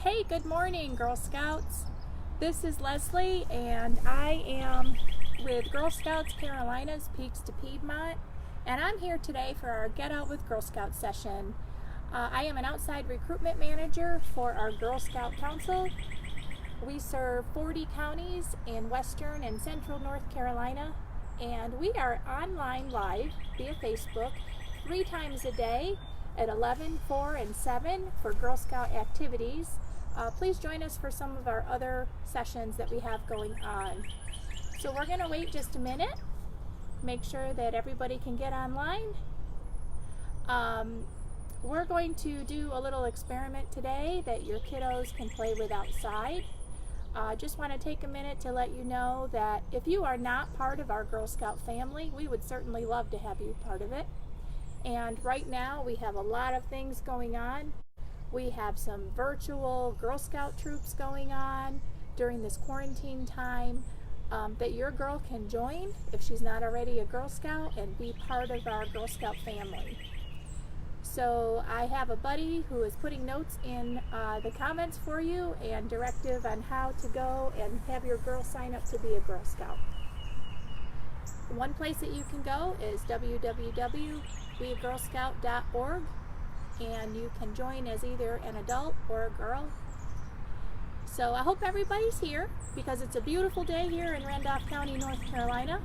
Hey, good morning, Girl Scouts. This is Leslie, and I am with Girl Scouts Carolinas Peaks to Piedmont, and I'm here today for our Get Out with Girl Scouts session. I am an outside recruitment manager for our Girl Scout Council. We serve 40 counties in western and central North Carolina, and we are online live via Facebook 3 times a day at 11, 4, and 7 for Girl Scout activities. Please join us for some of our other sessions that we have going on. So we're going to wait just a minute, make sure that everybody can get online. We're going to do a little experiment today that your kiddos can play with outside. Just want to take a minute to let you know that if you are not part of our Girl Scout family, we would certainly love to have you part of it. And right now we have a lot of things going on. We have some virtual Girl Scout troops going on during this quarantine time that your girl can join if she's not already a Girl Scout and be part of our Girl Scout family. So I have a buddy who is putting notes in the comments for you and directive on how to go and have your girl sign up to be a Girl Scout. One place that you can go is www.beagirlscout.org, and you can join as either an adult or a girl. So I hope everybody's here because it's a beautiful day here in Randolph County, North Carolina,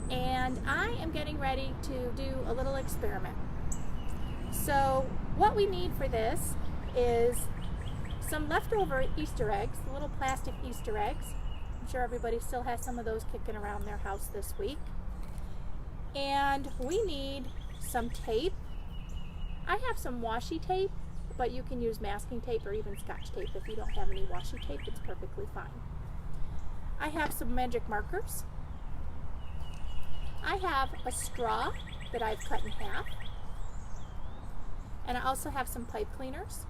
and I am getting ready to do a little experiment. So what we need for this is some leftover Easter eggs, little plastic Easter eggs. I'm sure everybody still has some of those kicking around their house this week. And we need some tape. I have some washi tape, but you can use masking tape or even Scotch tape. If you don't have any washi tape, it's perfectly fine. I have some magic markers. I have a straw that I've cut in half. And I also have some pipe cleaners.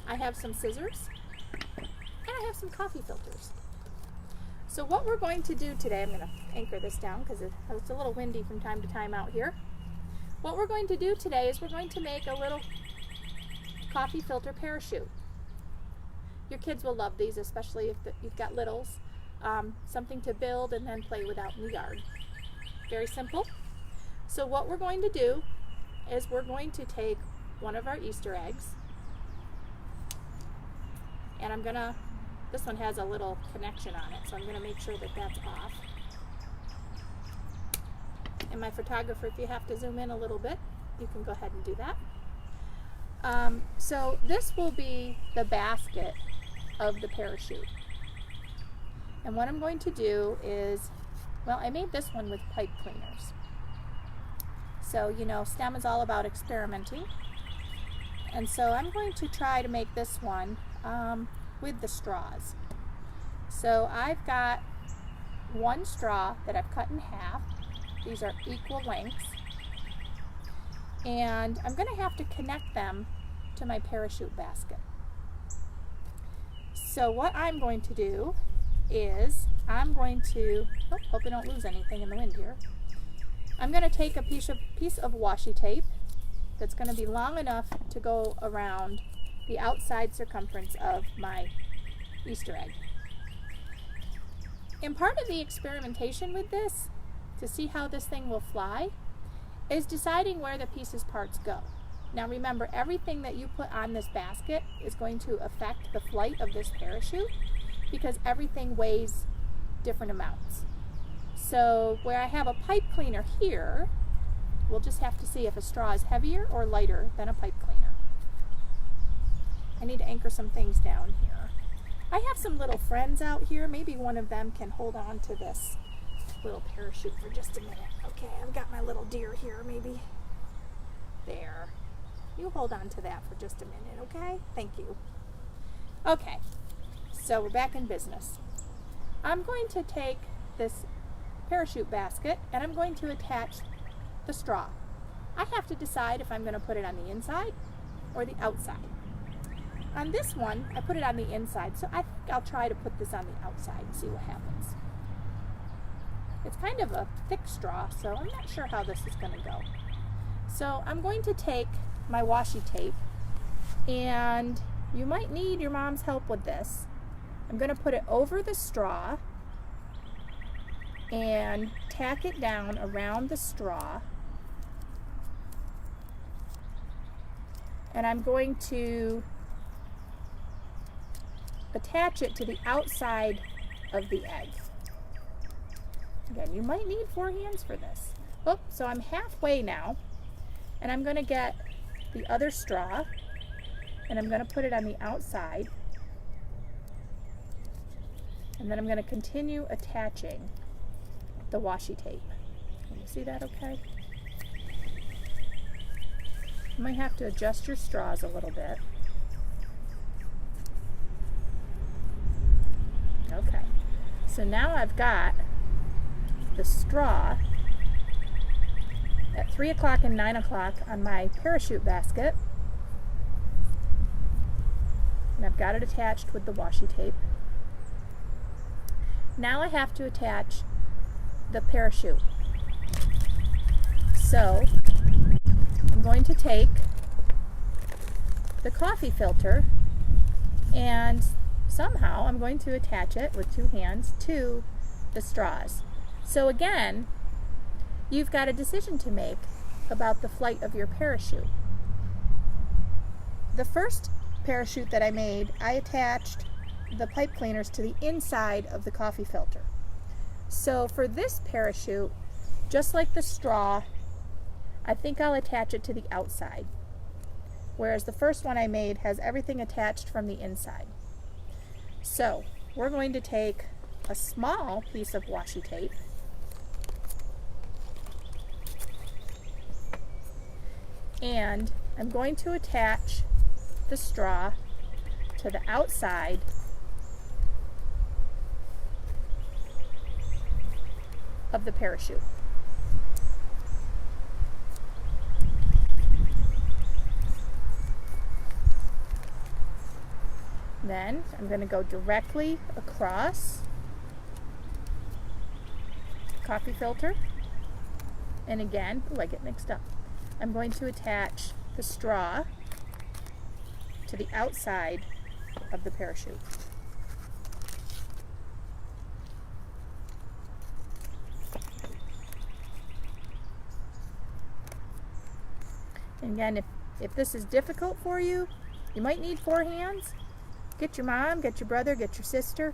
I have some scissors. And I have some coffee filters. So what we're going to do today, I'm going to anchor this down because it's a little windy from time to time out here. What we're going to do today is we're going to make a little coffee filter parachute. Your kids will love these, especially if you've got littles. Something to build and then play with out in the yard. Very simple. So what we're going to do is we're going to take one of our Easter eggs, and this one has a little connection on it, so I'm going to make sure that that's off. And my photographer, if you have to zoom in a little bit, you can go ahead and do that. So this will be the basket of the parachute. And what I'm going to do is, well, I made this one with pipe cleaners. So, you know, STEM is all about experimenting. And so I'm going to try to make this one with the straws. So I've got one straw that I've cut in half. These are equal lengths. And I'm going to have to connect them to my parachute basket. So what I'm going to do is hope I don't lose anything in the wind here. I'm going to take a piece of washi tape that's going to be long enough to go around the outside circumference of my Easter egg. And part of the experimentation with this, to see how this thing will fly, is deciding where the pieces parts go. Now remember, everything that you put on this basket is going to affect the flight of this parachute because everything weighs different amounts. So where I have a pipe cleaner here, we'll just have to see if a straw is heavier or lighter than a pipe cleaner. I need to anchor some things down here. I have some little friends out here. Maybe one of them can hold on to this little parachute for just a minute. Okay, I've got my little deer here, maybe. There. You hold on to that for just a minute, okay? Thank you. Okay, so we're back in business. I'm going to take this parachute basket and I'm going to attach the straw. I have to decide if I'm going to put it on the inside or the outside. On this one, I put it on the inside, so I think I'll try to put this on the outside and see what happens. It's kind of a thick straw, so I'm not sure how this is going to go. So I'm going to take my washi tape and you might need your mom's help with this. I'm going to put it over the straw and tack it down around the straw. And I'm going to attach it to the outside of the egg. Again, you might need 4 hands for this. Oh, so I'm halfway now, and I'm going to get the other straw, and I'm going to put it on the outside, and then I'm going to continue attaching the washi tape. Can you see that okay? You might have to adjust your straws a little bit. Okay, so now I've got the straw at 3 o'clock and 9 o'clock on my parachute basket, and I've got it attached with the washi tape. Now I have to attach the parachute. So I'm going to take the coffee filter and somehow I'm going to attach it with 2 hands to the straws. So again, you've got a decision to make about the flight of your parachute. The first parachute that I made, I attached the pipe cleaners to the inside of the coffee filter. So for this parachute, just like the straw, I think I'll attach it to the outside, whereas the first one I made has everything attached from the inside. So we're going to take a small piece of washi tape and I'm going to attach the straw to the outside of the parachute. Then I'm going to go directly across the coffee filter, and again, I get mixed up. I'm going to attach the straw to the outside of the parachute. And again, if this is difficult for you, you might need 4 hands. Get your mom, get your brother, get your sister,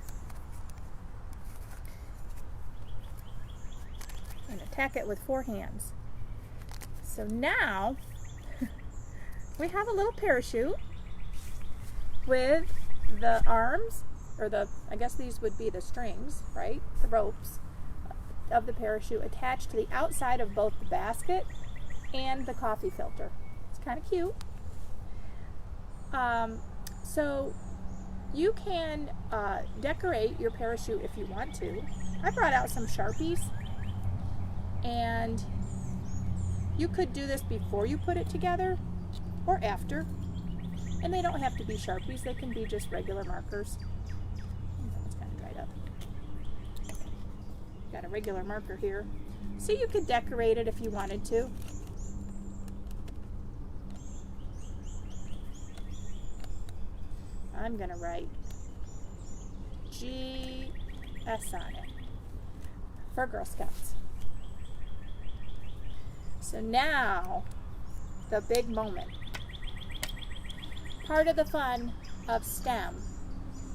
and attack it with 4 hands. So now we have a little parachute with the arms, or I guess these would be the strings, right? The ropes of the parachute attached to the outside of both the basket and the coffee filter. It's kind of cute. So you can decorate your parachute if you want to. I brought out some Sharpies, and you could do this before you put it together or after. And they don't have to be Sharpies, they can be just regular markers. It's kind of dried up. Got a regular marker here. So you could decorate it if you wanted to. I'm going to write GS on it for Girl Scouts. So now, the big moment. Part of the fun of STEM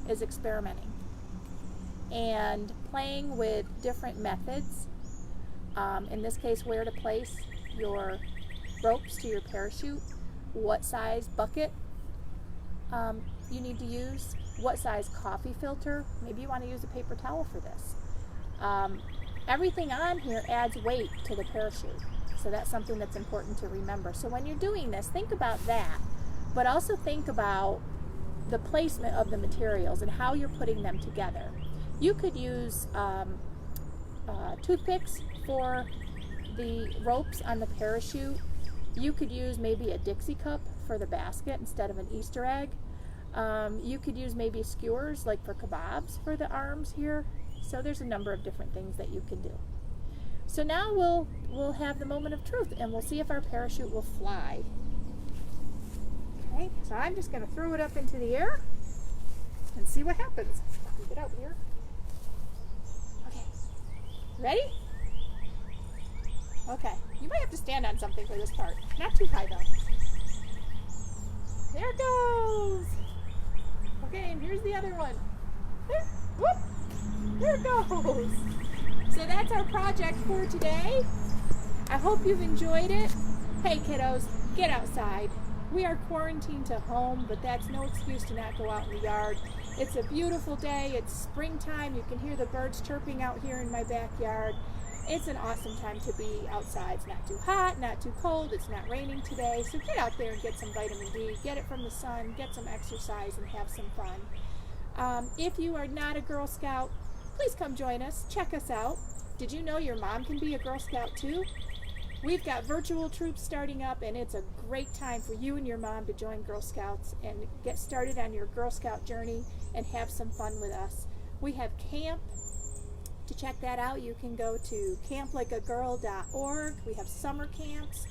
is experimenting and playing with different methods. In this case, where to place your ropes to your parachute, what size bucket you need to use, what size coffee filter. Maybe you want to use a paper towel for this. Everything on here adds weight to the parachute, so that's something that's important to remember. So when you're doing this, think about that, but also think about the placement of the materials and how you're putting them together. You could use toothpicks for the ropes on the parachute. You could use maybe a Dixie cup for the basket instead of an Easter egg. You could use maybe skewers like for kebabs for the arms here. So there's a number of different things that you can do. So now we'll have the moment of truth and we'll see if our parachute will fly. Okay. Okay, so I'm just going to throw it up into the air and see what happens. Get out here. Okay, ready? Okay, you might have to stand on something for this part. Not too high though. There it goes. Okay, and here's the other one. There, whoop, there it goes. So that's our project for today. I hope you've enjoyed it. Hey kiddos, get outside. We are quarantined to home, but that's no excuse to not go out in the yard. It's a beautiful day. It's springtime. You can hear the birds chirping out here in my backyard. It's an awesome time to be outside. It's not too hot, not too cold. It's not raining today. So get out there and get some vitamin D. Get it from the sun. Get some exercise and have some fun. If you are not a Girl Scout, please come join us. Check us out. Did you know your mom can be a Girl Scout too? We've got virtual troops starting up, and it's a great time for you and your mom to join Girl Scouts and get started on your Girl Scout journey and have some fun with us. We have camp. To check that out, you can go to camplikeagirl.org. We have summer camps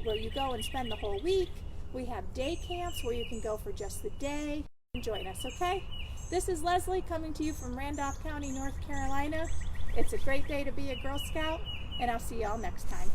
where you go and spend the whole week. We have day camps where you can go for just the day. Join us, okay? This is Leslie coming to you from Randolph County, North Carolina. It's a great day to be a Girl Scout, and I'll see y'all next time.